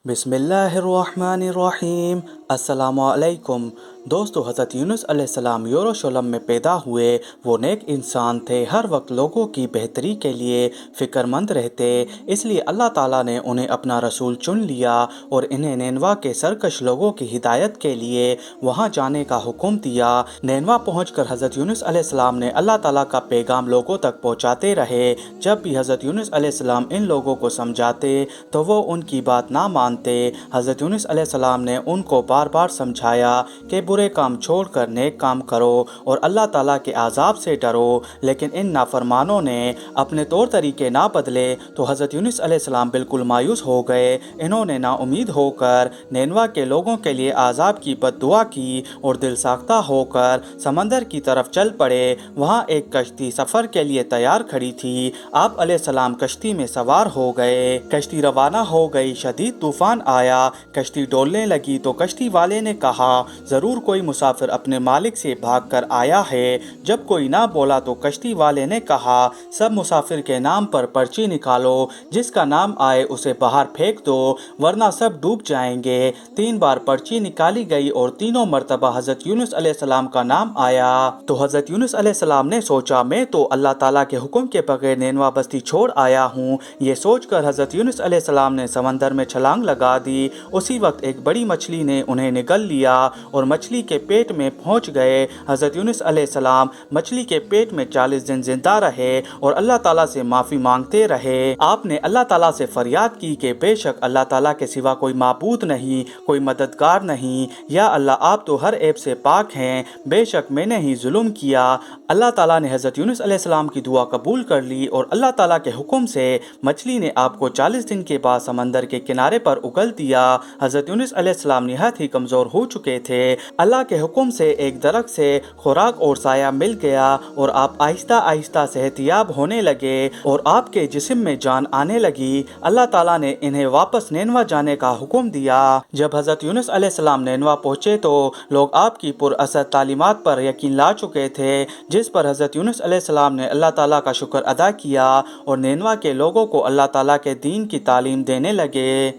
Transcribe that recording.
بسم اللہ الرحمن الرحیم۔ السلام علیکم دوستو، حضرت یونس علیہ السلام یروشلم میں پیدا ہوئے۔ وہ نیک انسان تھے، ہر وقت لوگوں کی بہتری کے لیے فکر مند رہتے، اس لیے اللہ تعالیٰ نے انہیں اپنا رسول چن لیا اور انہیں نینوا کے سرکش لوگوں کی ہدایت کے لیے وہاں جانے کا حکم دیا۔ نینوا پہنچ کر حضرت یونس علیہ السلام نے اللہ تعالیٰ کا پیغام لوگوں تک پہنچاتے رہے۔ جب بھی حضرت یونس علیہ السلام ان لوگوں کو سمجھاتے تو وہ ان کی بات نہ مانتے۔ حضرت یونس علیہ السلام نے ان کو بار بار سمجھایا کہ برے کام چھوڑ کر نیک کام کرو اور اللہ تعالیٰ کے عذاب سے ڈرو، لیکن ان نافرمانوں نے اپنے طور طریقے نہ بدلے تو حضرت یونس علیہ السلام بالکل مایوس ہو گئے۔ انہوں نے نا امید ہو کر نینوا کے لوگوں کے لیے عذاب کی بد دعا کی اور دل ساختہ ہو کر سمندر کی طرف چل پڑے۔ وہاں ایک کشتی سفر کے لیے تیار کھڑی تھی۔ آپ علیہ السلام کشتی میں سوار ہو گئے۔ کشتی روانہ ہو گئی، شدید طوفان آیا، کشتی ڈولنے لگی تو کشتی والے نے کہا ضرور کوئی مسافر اپنے مالک سے بھاگ کر آیا ہے۔ جب کوئی نہ بولا تو کشتی والے نے کہا سب مسافر کے نام پر پرچی نکالو، جس کا نام آئے اسے باہر پھینک دو ورنہ سب ڈوب جائیں گے۔ 3 بار پرچی نکالی گئی اور تینوں مرتبہ حضرت یونس علیہ السلام کا نام آیا۔ تو حضرت یونس علیہ السلام نے سوچا میں تو اللہ تعالیٰ کے حکم کے بغیر نینوا بستی چھوڑ آیا ہوں۔ یہ سوچ کر حضرت یونس علیہ السلام نے سمندر میں چھلانگ لگا دی۔ اسی وقت ایک بڑی مچھلی نے انہیں نگل لیا اور مچھلی کے پیٹ میں پہنچ گئے۔ حضرت یونس علیہ السلام مچھلی کے پیٹ میں 40 دن زندہ رہے اور اللہ تعالیٰ سے معافی مانگتے رہے۔ آپ نے اللہ تعالیٰ سے فریاد کی کہ بے شک اللہ تعالیٰ کے سوا کوئی معبود نہیں، کوئی مددگار نہیں، یا اللہ آپ تو ہر عیب سے پاک ہیں، بے شک میں نے ہی ظلم کیا۔ اللہ تعالیٰ نے حضرت یونس علیہ السلام کی دعا قبول کر لی اور اللہ تعالیٰ کے حکم سے مچھلی نے آپ کو 40 دن کے بعد سمندر کے کنارے پر اگل دیا۔ حضرت یونس علیہ السلام نہایت ہی کمزور ہو چکے تھے۔ اللہ کے حکم سے ایک درخت سے خوراک اور سایہ مل گیا اور آپ آہستہ آہستہ صحت یاب ہونے لگے اور آپ کے جسم میں جان آنے لگی۔ اللہ تعالیٰ نے انہیں واپس نینوا جانے کا حکم دیا۔ جب حضرت یونس علیہ السلام نینوا پہنچے تو لوگ آپ کی پر اثر تعلیمات پر یقین لا چکے تھے، جس پر حضرت یونس علیہ السلام نے اللہ تعالیٰ کا شکر ادا کیا اور نینوا کے لوگوں کو اللہ تعالیٰ کے دین کی تعلیم دینے لگے۔